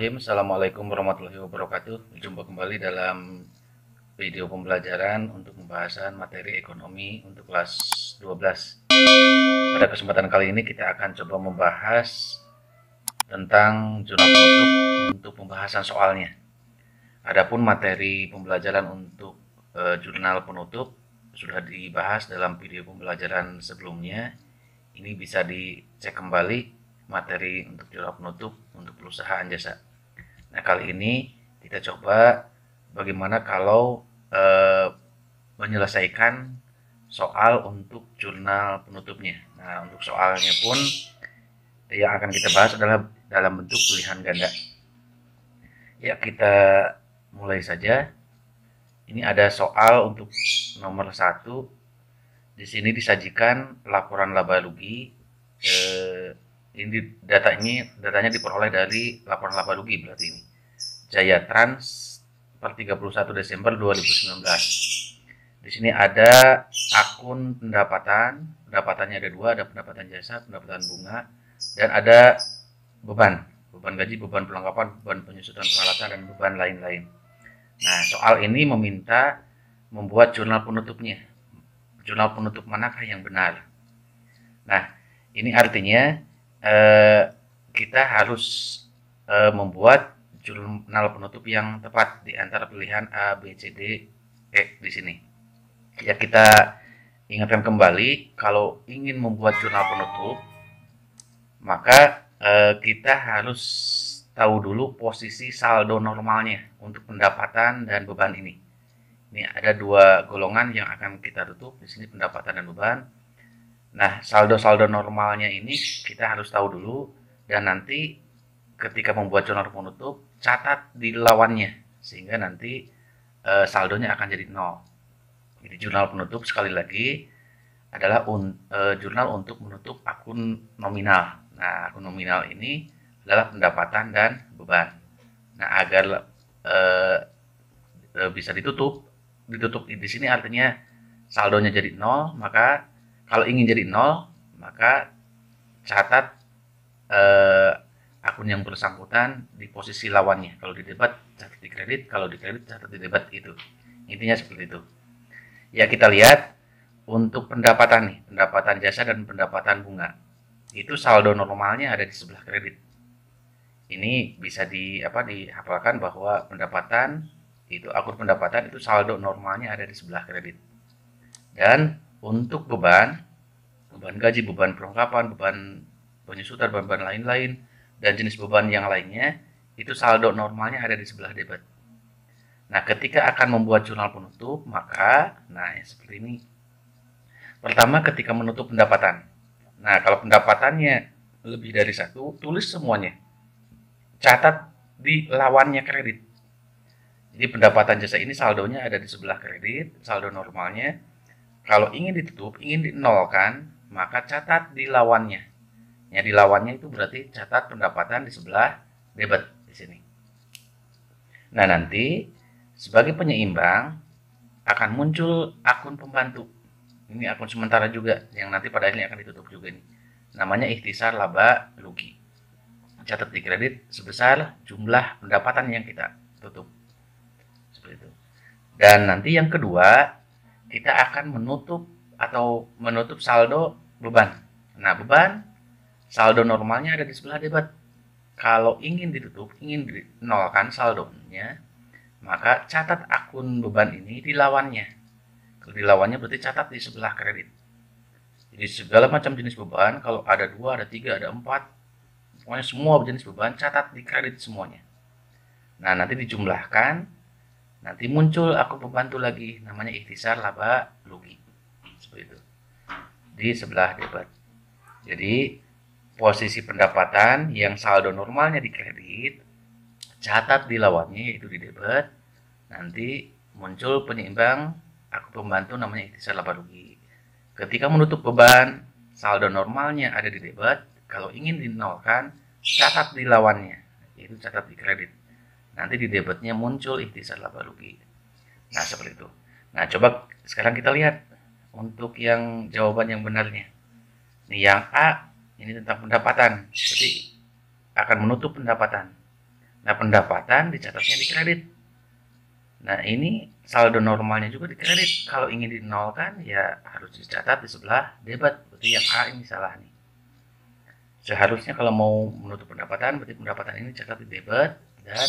Bismillahirrahmanirrahim. Assalamualaikum warahmatullahi wabarakatuh. Jumpa kembali dalam video pembelajaran untuk pembahasan materi ekonomi untuk kelas 12. Pada kesempatan kali ini kita akan coba membahas tentang jurnal penutup untuk pembahasan soalnya. Adapun materi pembelajaran untuk jurnal penutup sudah dibahas dalam video pembelajaran sebelumnya. Ini bisa dicek kembali materi untuk jurnal penutup untuk perusahaan jasa. Nah, kali ini kita coba bagaimana kalau menyelesaikan soal untuk jurnal penutupnya. Nah, untuk soalnya pun yang akan kita bahas adalah dalam bentuk pilihan ganda. Ya, kita mulai saja. Ini ada soal untuk nomor 1. Di sini disajikan laporan laba rugi. Ini datanya diperoleh dari laporan laba rugi, berarti ini Jaya Trans per 31 Desember 2019. Di sini ada akun pendapatannya ada 2, ada pendapatan jasa, pendapatan bunga, dan ada beban gaji, beban perlengkapan, beban penyusutan peralatan, dan beban lain-lain. Nah, soal ini meminta membuat jurnal penutupnya. Jurnal penutup manakah yang benar? Nah, ini artinya kita harus membuat jurnal penutup yang tepat di antara pilihan A, B, C, D, E di sini. Ya, kita ingatkan kembali, kalau ingin membuat jurnal penutup, maka kita harus tahu dulu posisi saldo normalnya untuk pendapatan dan beban ini. Ini ada 2 golongan yang akan kita tutup di sini, pendapatan dan beban. Nah, saldo-saldo normalnya ini kita harus tahu dulu, dan nanti ketika membuat jurnal penutup catat di lawannya sehingga nanti saldonya akan jadi 0. Jadi jurnal penutup sekali lagi adalah jurnal untuk menutup akun nominal. Nah, akun nominal ini adalah pendapatan dan beban. Nah, agar bisa ditutup di sini artinya saldonya jadi 0, maka kalau ingin jadi 0, maka catat akun yang bersangkutan di posisi lawannya. Kalau di debit, catat di kredit. Kalau di kredit, catat di debit. Itu intinya seperti itu. Ya, kita lihat untuk pendapatan nih, pendapatan jasa dan pendapatan bunga. Itu saldo normalnya ada di sebelah kredit. Ini bisa dihafalkan bahwa pendapatan itu, akun pendapatan itu saldo normalnya ada di sebelah kredit. Dan untuk beban gaji, beban perlengkapan, beban penyusutan, beban lain-lain, dan jenis beban yang lainnya, itu saldo normalnya ada di sebelah debit. Nah, ketika akan membuat jurnal penutup, maka, seperti ini. Pertama, ketika menutup pendapatan. Nah, kalau pendapatannya lebih dari 1, tulis semuanya. Catat di lawannya kredit. Jadi pendapatan jasa ini saldonya ada di sebelah kredit, saldo normalnya. Kalau ingin ditutup, ingin dinolkan, maka catat di lawannya. Ya, di lawannya itu berarti catat pendapatan di sebelah debit di sini. Nah, nanti sebagai penyeimbang akan muncul akun pembantu. Ini akun sementara juga yang nanti pada akhirnya akan ditutup juga nih. Namanya ikhtisar laba rugi. Catat di kredit sebesar jumlah pendapatan yang kita tutup. Seperti itu. Dan nanti yang kedua, kita akan menutup saldo beban. Nah, beban saldo normalnya ada di sebelah debit. Kalau ingin ditutup, ingin dinolkan saldonya, maka catat akun beban ini di lawannya. Kalau di lawannya berarti catat di sebelah kredit. Jadi segala macam jenis beban, kalau ada 2, ada 3, ada 4, pokoknya semua jenis beban catat di kredit semuanya. Nah, nanti dijumlahkan. Nanti muncul akun pembantu lagi, namanya ikhtisar laba rugi. Seperti itu. Di sebelah debit. Jadi, posisi pendapatan yang saldo normalnya di kredit, catat di lawannya yaitu di debit. Nanti muncul penyeimbang akun pembantu namanya ikhtisar laba rugi. Ketika menutup beban, saldo normalnya ada di debit. Kalau ingin dinolkan, catat di lawannya, yaitu catat di kredit. Nanti di debitnya muncul ikhtisar laba rugi. Nah, seperti itu. Nah, coba sekarang kita lihat untuk yang jawaban yang benarnya. Ini yang A, ini tentang pendapatan. Jadi akan menutup pendapatan. Nah, pendapatan dicatatnya di kredit. Nah, ini saldo normalnya juga di kredit. Kalau ingin dinolkan, ya harus dicatat di sebelah debit. Berarti yang A ini salah nih. Seharusnya kalau mau menutup pendapatan, berarti pendapatan ini catat di debit dan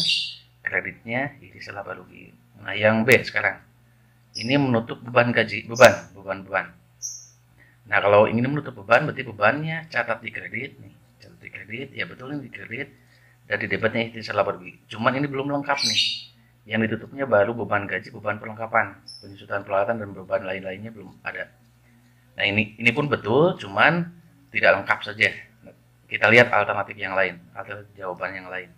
kreditnya ini salah rugi. Nah, yang B sekarang. Ini menutup beban gaji, beban. Nah, kalau ingin menutup beban, berarti bebannya catat di kredit nih. Catat di kredit, ya betul ini di kredit. Dan di debitnya ini salah rugi. Cuman ini belum lengkap nih. Yang ditutupnya baru beban gaji, beban perlengkapan, penyusutan peralatan dan beban lain-lainnya belum ada. Nah, ini pun betul, cuman tidak lengkap saja. Kita lihat alternatif yang lain, alternatif jawaban yang lain.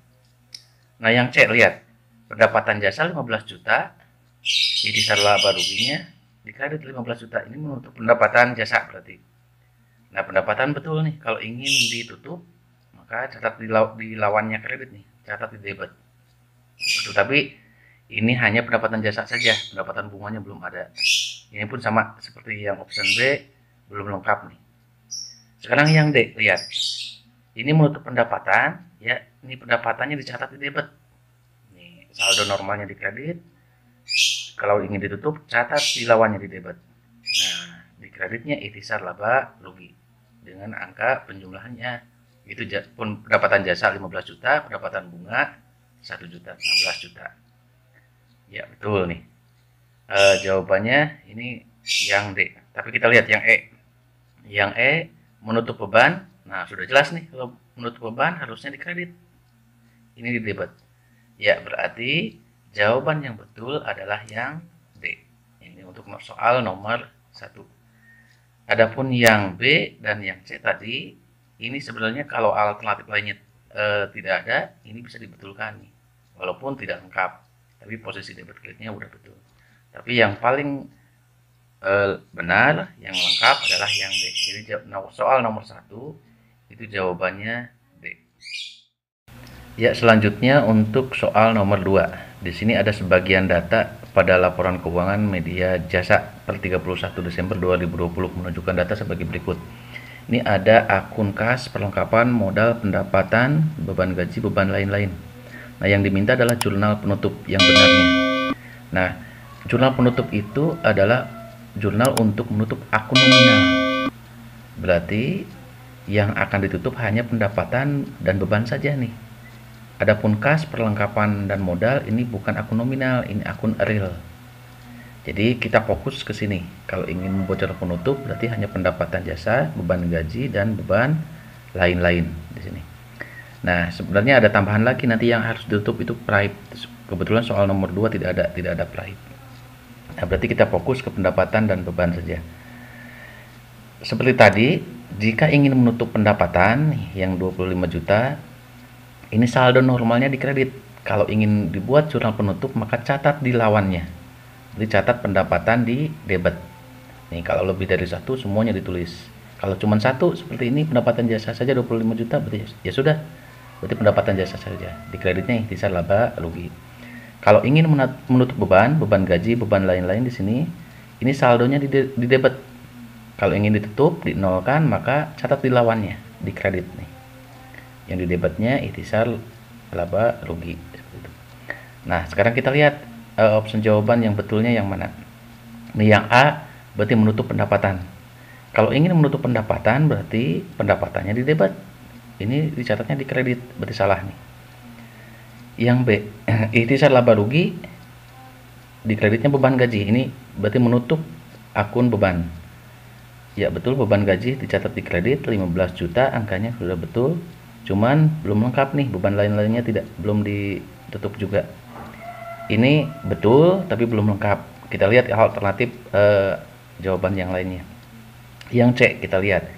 Nah, yang C, lihat. Pendapatan jasa 15 juta, ikhtisar laba ruginya di kredit 15 juta. Ini menutup pendapatan jasa berarti. Nah, pendapatan betul nih. Kalau ingin ditutup, maka catat di lawannya kredit nih. Catat di debit. Betul, tapi ini hanya pendapatan jasa saja. Pendapatan bunganya belum ada. Ini pun sama seperti yang option B, belum lengkap nih. Sekarang yang D, lihat. Ini menutup pendapatan, ya. Ini pendapatannya dicatat di debit. Nih, saldo normalnya di kredit. Kalau ingin ditutup, catat di lawannya di debit. Nah, di kreditnya ikhtisar laba rugi dengan angka penjumlahannya. Itu pendapatan jasa 15 juta, pendapatan bunga 1 juta, 16 juta. Ya, betul nih. Jawabannya ini yang D. Tapi kita lihat yang E. Yang E menutup beban. Nah, sudah jelas nih, kalau menutup beban harusnya di kredit. Ini di debit. Ya, berarti jawaban yang betul adalah yang D. Ini untuk soal nomor 1. Adapun yang B dan yang C tadi, ini sebenarnya kalau alternatif lainnya tidak ada, ini bisa dibetulkan nih. Walaupun tidak lengkap, tapi posisi debit kreditnya udah betul. Tapi yang paling benar, yang lengkap adalah yang D. Jadi soal nomor 1 itu jawabannya D. Ya, selanjutnya untuk soal nomor 2. Di sini ada sebagian data pada laporan keuangan media jasa per 31 Desember 2020 menunjukkan data sebagai berikut. Ini ada akun kas, perlengkapan, modal, pendapatan, beban gaji, beban lain-lain. Nah, yang diminta adalah jurnal penutup yang benarnya. Nah, jurnal penutup itu adalah jurnal untuk menutup akun nominal. Berarti yang akan ditutup hanya pendapatan dan beban saja nih. Adapun kas, perlengkapan, dan modal ini bukan akun nominal, ini akun real. Jadi kita fokus ke sini. Kalau ingin membuat jurnal penutup berarti hanya pendapatan jasa, beban gaji, dan beban lain-lain di sini. Nah, sebenarnya ada tambahan lagi nanti yang harus ditutup itu praib. Kebetulan soal nomor 2 tidak ada praib. Nah, berarti kita fokus ke pendapatan dan beban saja. Seperti tadi, jika ingin menutup pendapatan yang 25 juta, ini saldo normalnya di kredit. Kalau ingin dibuat jurnal penutup, maka catat di lawannya. Jadi catat pendapatan di debit. Nih, kalau lebih dari 1 semuanya ditulis. Kalau cuma 1 seperti ini, pendapatan jasa saja 25 juta, berarti ya sudah. Berarti pendapatan jasa saja. Di kreditnya ikhtisar laba rugi. Kalau ingin menutup beban gaji, beban lain-lain di sini, ini saldonya di debit. Kalau ingin ditutup, dinolkan, maka catat di lawannya, di kredit nih. Yang di debitnya ikhtisar laba rugi. Nah, sekarang kita lihat opsi jawaban yang betulnya yang mana. Ini yang A, berarti menutup pendapatan. Kalau ingin menutup pendapatan, berarti pendapatannya di debit. Ini dicatatnya di kredit, berarti salah nih. Yang B, ikhtisar laba rugi, di kreditnya beban gaji. Ini berarti menutup akun beban. Ya, betul, beban gaji dicatat di kredit 15 juta, angkanya sudah betul. Cuman belum lengkap nih, beban lain-lainnya belum ditutup juga. Ini betul tapi belum lengkap. Kita lihat alternatif jawaban yang lainnya. Yang C kita lihat.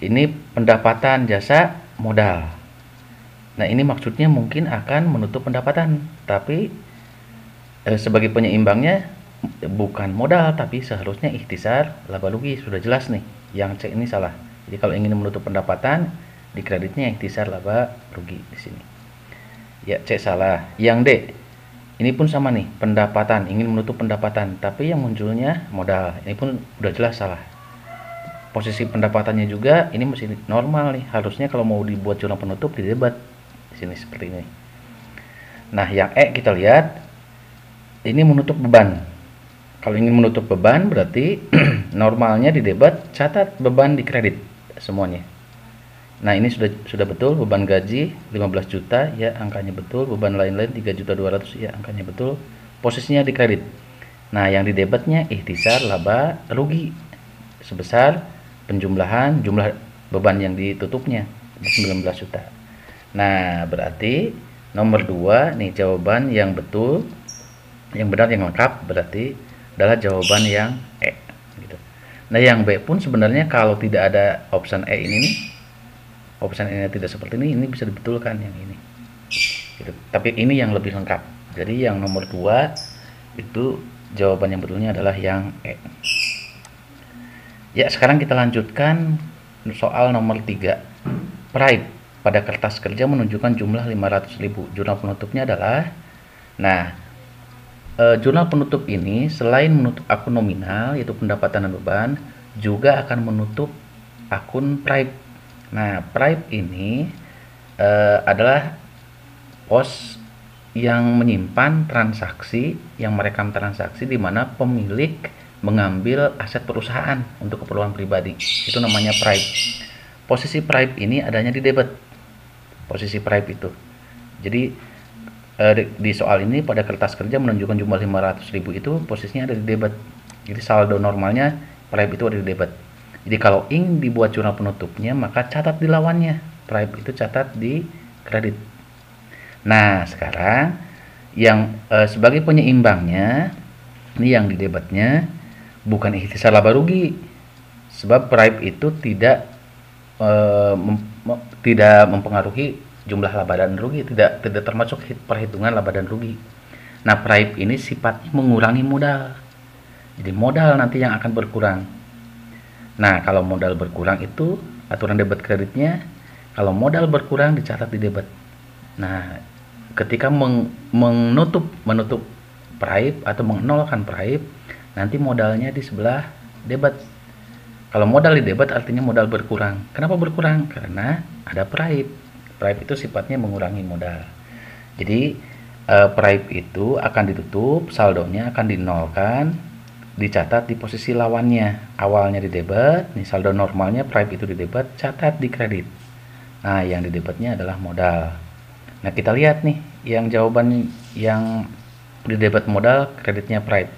Ini pendapatan jasa modal. Nah, ini maksudnya mungkin akan menutup pendapatan, tapi sebagai penyeimbangnya bukan modal tapi seharusnya ikhtisar laba rugi. Sudah jelas nih. Yang C ini salah. Jadi kalau ingin menutup pendapatan, di kreditnya ikhtisar laba rugi di sini. Ya, C salah. Yang D, ini pun sama nih, pendapatan, ingin menutup pendapatan, tapi yang munculnya modal. Ini pun udah jelas salah. Posisi pendapatannya juga ini masih normal nih. Harusnya kalau mau dibuat jurnal penutup di debit di sini seperti ini. Nah, yang E kita lihat ini menutup beban. Kalau ingin menutup beban berarti normalnya di debit, catat beban di kredit semuanya. Nah, ini sudah betul, beban gaji 15 juta ya angkanya betul, beban lain-lain 3.200.000 ya angkanya betul. Posisinya di kredit. Nah, yang di debitnya ikhtisar laba rugi sebesar penjumlahan jumlah beban yang ditutupnya 19 juta. Nah, berarti nomor 2 nih jawaban yang betul, yang benar, yang lengkap berarti adalah jawaban yang E gitu. Nah, yang B pun sebenarnya kalau tidak ada option E ini nih, option E tidak seperti ini bisa dibetulkan yang ini gitu. Tapi ini yang lebih lengkap. Jadi yang nomor 2 itu jawaban yang betulnya adalah yang E. Ya, sekarang kita lanjutkan soal nomor 3. Pride pada kertas kerja menunjukkan jumlah 500.000. Jurnal penutupnya adalah, nah, jurnal penutup ini selain menutup akun nominal yaitu pendapatan dan beban, juga akan menutup akun private. Nah, private ini adalah pos yang menyimpan transaksi, yang merekam transaksi di mana pemilik mengambil aset perusahaan untuk keperluan pribadi. Itu namanya private. Posisi private ini adanya di debit. Posisi private itu. Jadi di soal ini pada kertas kerja menunjukkan jumlah 500.000 itu posisinya ada di debit. Jadi saldo normalnya private itu ada di debit. Jadi kalau ingin dibuat jurnal penutupnya maka catat di lawannya. Private itu catat di kredit. Nah, sekarang yang sebagai penyeimbangnya ini yang di debitnya bukan ikhtisar laba rugi. Sebab private itu tidak mempengaruhi jumlah laba dan rugi, tidak termasuk perhitungan laba dan rugi. Nah, private ini sifatnya mengurangi modal. Jadi modal nanti yang akan berkurang. Nah, kalau modal berkurang itu aturan debit kreditnya, kalau modal berkurang dicatat di debit. Nah, ketika menutup private atau menolkan private, nanti modalnya di sebelah debit. Kalau modal di debit artinya modal berkurang. Kenapa berkurang? Karena ada private. Private itu sifatnya mengurangi modal. Jadi private itu akan ditutup, saldonya akan dinolkan, dicatat di posisi lawannya. Awalnya di debit, nih saldo normalnya private itu di debit, catat di kredit. Nah, yang di debitnya adalah modal. Nah, kita lihat nih, yang jawaban yang di debit modal, kreditnya private.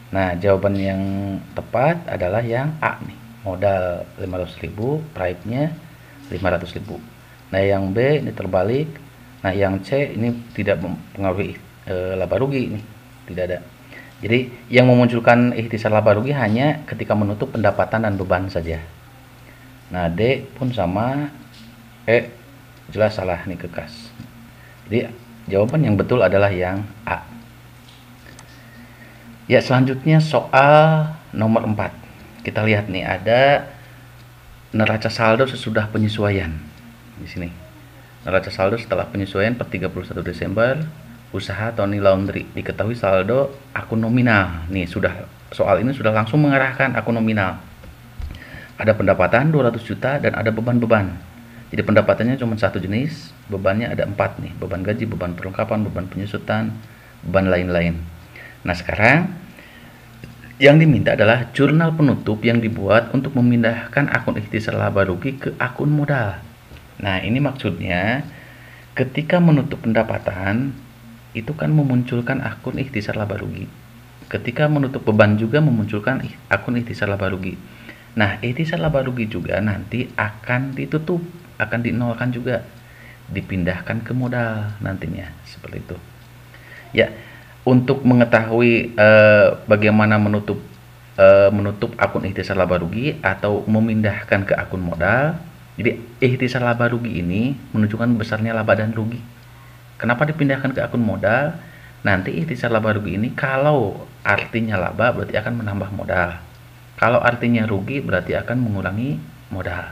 Nah, jawaban yang tepat adalah yang A nih. Modal 500.000, private-nya 500.000. Nah, yang B ini terbalik. Nah, yang C ini tidak mempengaruhi laba rugi nih, tidak ada. Jadi yang memunculkan ikhtisar laba rugi hanya ketika menutup pendapatan dan beban saja. Nah, D pun sama. E jelas salah nih, kekas. Jadi jawaban yang betul adalah yang A. Ya, selanjutnya soal nomor 4. Kita lihat nih, ada neraca saldo sesudah penyesuaian. Di sini neraca saldo setelah penyesuaian per 31 Desember usaha Tony Laundry, diketahui saldo akun nominal. Nih, soal ini sudah langsung mengarahkan akun nominal. Ada pendapatan 200 juta dan ada beban-beban. Jadi pendapatannya cuma satu jenis, bebannya ada 4 nih, beban gaji, beban perlengkapan, beban penyusutan, beban lain-lain. Nah, sekarang yang diminta adalah jurnal penutup yang dibuat untuk memindahkan akun ikhtisar laba rugi ke akun modal. Nah, ini maksudnya ketika menutup pendapatan itu kan memunculkan akun ikhtisar laba rugi. Ketika menutup beban juga memunculkan akun ikhtisar laba rugi. Nah, ikhtisar laba rugi juga nanti akan ditutup, akan dinolkan juga, dipindahkan ke modal nantinya, seperti itu. Ya, untuk mengetahui bagaimana menutup akun ikhtisar laba rugi atau memindahkan ke akun modal. Jadi ikhtisar laba rugi ini menunjukkan besarnya laba dan rugi. Kenapa dipindahkan ke akun modal? Nanti ikhtisar laba rugi ini kalau artinya laba berarti akan menambah modal. Kalau artinya rugi berarti akan mengurangi modal.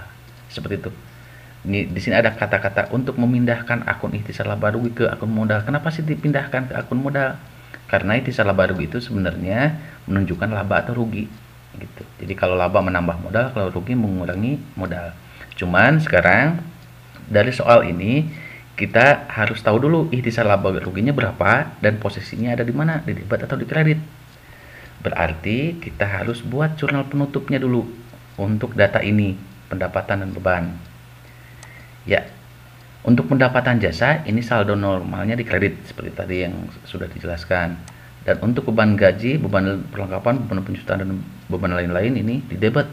Seperti itu. Di sini ada kata-kata untuk memindahkan akun ikhtisar laba rugi ke akun modal. Kenapa sih dipindahkan ke akun modal? Karena ikhtisar laba rugi itu sebenarnya menunjukkan laba atau rugi gitu. Jadi kalau laba menambah modal, kalau rugi mengurangi modal. Cuman sekarang dari soal ini kita harus tahu dulu ikhtisar laba ruginya berapa dan posisinya ada di mana, di debit atau di kredit. Berarti kita harus buat jurnal penutupnya dulu untuk data ini, pendapatan dan beban. Ya, untuk pendapatan jasa ini saldo normalnya di kredit seperti tadi yang sudah dijelaskan. Dan untuk beban gaji, beban perlengkapan, beban penjutaan dan beban lain-lain ini di debit.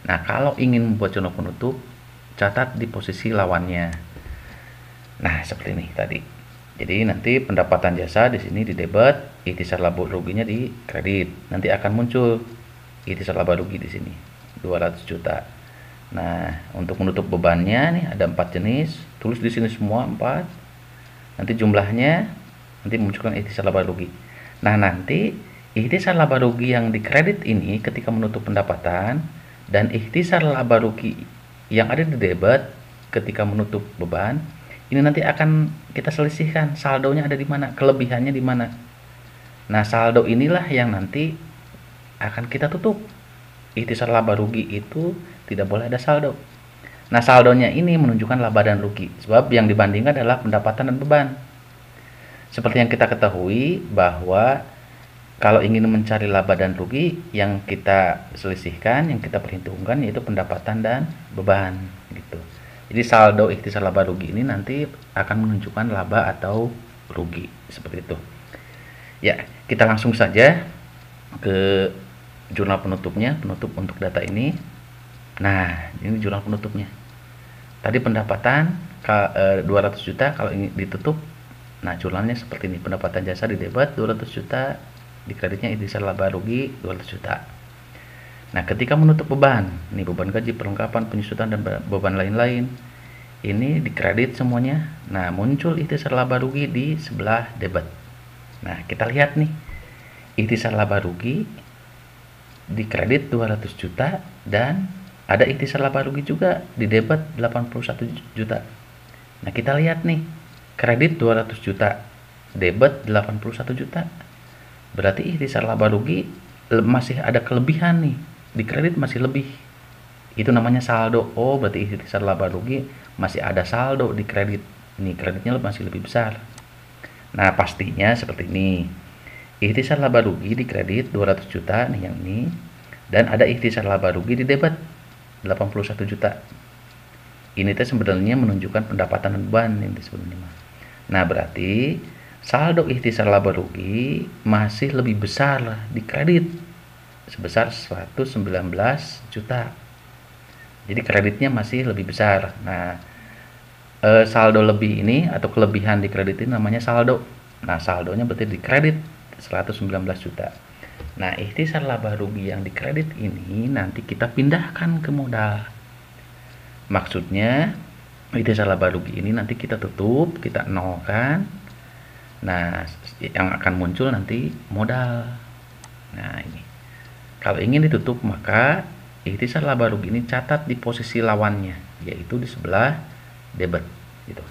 Nah, kalau ingin membuat jurnal penutup, catat di posisi lawannya. Nah, seperti ini tadi. Jadi nanti pendapatan jasa di sini di debit, ikhtisar laba ruginya di kredit. Nanti akan muncul ikhtisar laba rugi di sini 200 juta. Nah, untuk menutup bebannya nih ada 4 jenis. Tulis di sini semua 4. Nanti jumlahnya nanti munculkan ikhtisar laba rugi. Nah, nanti ikhtisar laba rugi yang di kredit ini ketika menutup pendapatan dan ikhtisar laba rugi yang ada di debit ketika menutup beban, ini nanti akan kita selisihkan saldonya ada di mana, kelebihannya di mana. Nah, saldo inilah yang nanti akan kita tutup. Ikhtisar laba rugi itu tidak boleh ada saldo. Nah, saldonya ini menunjukkan laba dan rugi, sebab yang dibandingkan adalah pendapatan dan beban. Seperti yang kita ketahui bahwa kalau ingin mencari laba dan rugi, yang kita selisihkan, yang kita perhitungkan yaitu pendapatan dan beban gitu. Jadi saldo ikhtisar laba rugi ini nanti akan menunjukkan laba atau rugi seperti itu. Ya, kita langsung saja ke jurnal penutupnya, penutup untuk data ini. Nah, ini jurnal penutupnya. Tadi pendapatan 200 juta kalau ingin ditutup. Nah, jurnalnya seperti ini. Pendapatan jasa di debit 200 juta, di kreditnya ikhtisar laba rugi 200 juta. Nah, ketika menutup beban, ini beban gaji, perlengkapan, penyusutan dan beban lain-lain, ini di kredit semuanya. Nah, muncul ikhtisar laba rugi di sebelah debit. Nah, kita lihat nih. Ikhtisar laba rugi di kredit 200 juta dan ada ikhtisar laba rugi juga di debit 81 juta. Nah, kita lihat nih. Kredit 200 juta, debit 81 juta. Berarti ikhtisar laba rugi masih ada kelebihan nih. Di kredit masih lebih. Itu namanya saldo. Oh, berarti ikhtisar laba rugi masih ada saldo di kredit. Ini kreditnya masih lebih besar. Nah, pastinya seperti ini. Ikhtisar laba rugi di kredit 200 juta nih yang ini. Dan ada ikhtisar laba rugi di debit 81 juta. Ini teh sebenarnya menunjukkan pendapatan dan beban yang disebutnya. Nah, berarti saldo ikhtisar laba rugi masih lebih besar di kredit sebesar 119 juta. Jadi kreditnya masih lebih besar. Nah, saldo lebih ini atau kelebihan di kredit ini namanya saldo. Nah, saldonya berarti di kredit 119 juta. Nah, ikhtisar laba rugi yang di kredit ini nanti kita pindahkan ke modal. Maksudnya ikhtisar laba rugi ini nanti kita tutup, kita nolkan. Nah, yang akan muncul nanti modal. Nah, ini. Kalau ingin ditutup maka ikhtisar laba rugi ini catat di posisi lawannya, yaitu di sebelah debit gitu.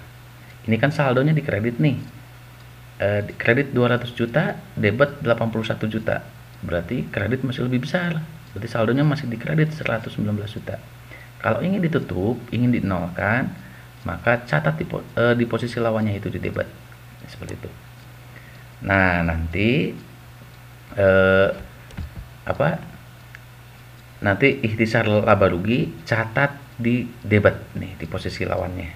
Ini kan saldonya di kredit nih. Di kredit 200 juta, debit 81 juta. Berarti kredit masih lebih besar. Berarti saldonya masih di kredit 119 juta. Kalau ingin ditutup, ingin dinolkan, maka catat di posisi lawannya itu di debit. Seperti itu. Nah, nanti nanti ikhtisar laba rugi catat di debit nih di posisi lawannya.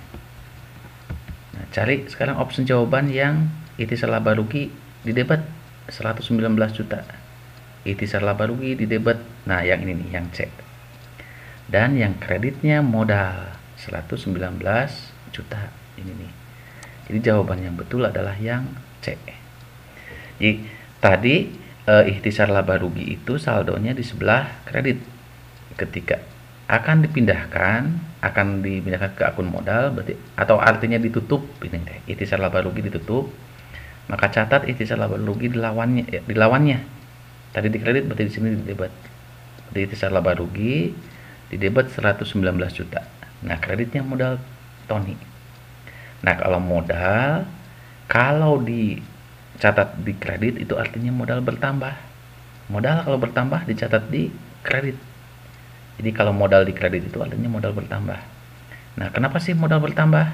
Nah, cari sekarang opsi jawaban yang ikhtisar laba rugi di debit 119 juta. Ikhtisar laba rugi di debit. Nah, yang ini nih, yang C. Dan yang kreditnya modal 119 juta ini nih. Jadi jawaban yang betul adalah yang C. Jadi tadi ikhtisar laba rugi itu saldonya di sebelah kredit. Ketika akan dipindahkan ke akun modal, berarti atau artinya ditutup ini ikhtisar laba rugi ditutup, maka catat ikhtisar laba rugi di lawannya. Tadi di kredit, berarti di sini di debit. Berarti ikhtisar laba rugi di debit 119 juta. Nah, kreditnya modal Tony. Nah, kalau modal, kalau dicatat di kredit itu artinya modal bertambah. Modal kalau bertambah dicatat di kredit. Jadi kalau modal di kredit itu artinya modal bertambah. Nah, kenapa sih modal bertambah?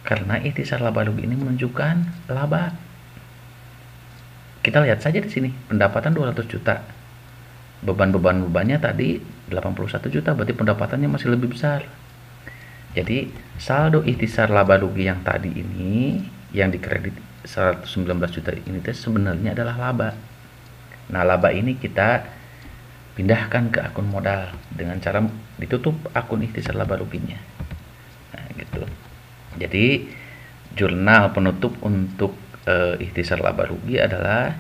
Karena ikhtisar laba rugi ini menunjukkan laba. Kita lihat saja di sini, pendapatan 200 juta. Bebannya tadi 81 juta, berarti pendapatannya masih lebih besar. Jadi saldo ikhtisar laba rugi yang tadi ini, yang dikredit 119 juta ini sebenarnya adalah laba. Nah, laba ini kita pindahkan ke akun modal dengan cara ditutup akun ikhtisar laba ruginya. Nah, gitu. Jadi jurnal penutup untuk ikhtisar laba rugi adalah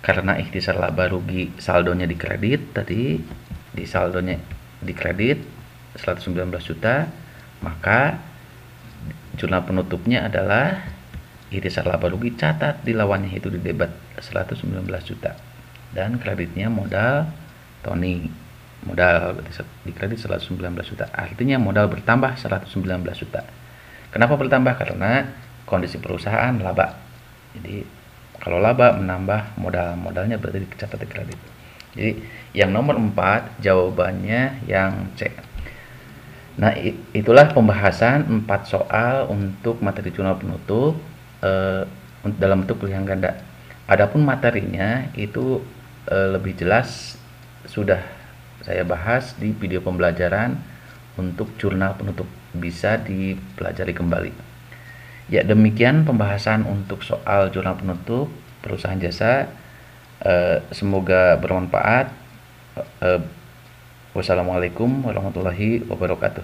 karena ikhtisar laba rugi saldonya dikredit tadi, di saldonya dikredit 119 juta, maka jurnal penutupnya adalah ikhtisar laba rugi catat di lawannya itu di debat 119 juta dan kreditnya modal Tony, modal dikredit 119 juta, artinya modal bertambah 119 juta. Kenapa bertambah? Karena kondisi perusahaan laba. Jadi kalau laba menambah modalnya berarti dicatat di kredit. Jadi yang nomor 4 jawabannya yang C. Nah, itulah pembahasan 4 soal untuk materi jurnal penutup dalam bentuk pilihan ganda. Adapun materinya itu lebih jelas sudah saya bahas di video pembelajaran untuk jurnal penutup, bisa dipelajari kembali. Ya, demikian pembahasan untuk soal jurnal penutup perusahaan jasa. Semoga bermanfaat. Wassalamualaikum warahmatullahi wabarakatuh.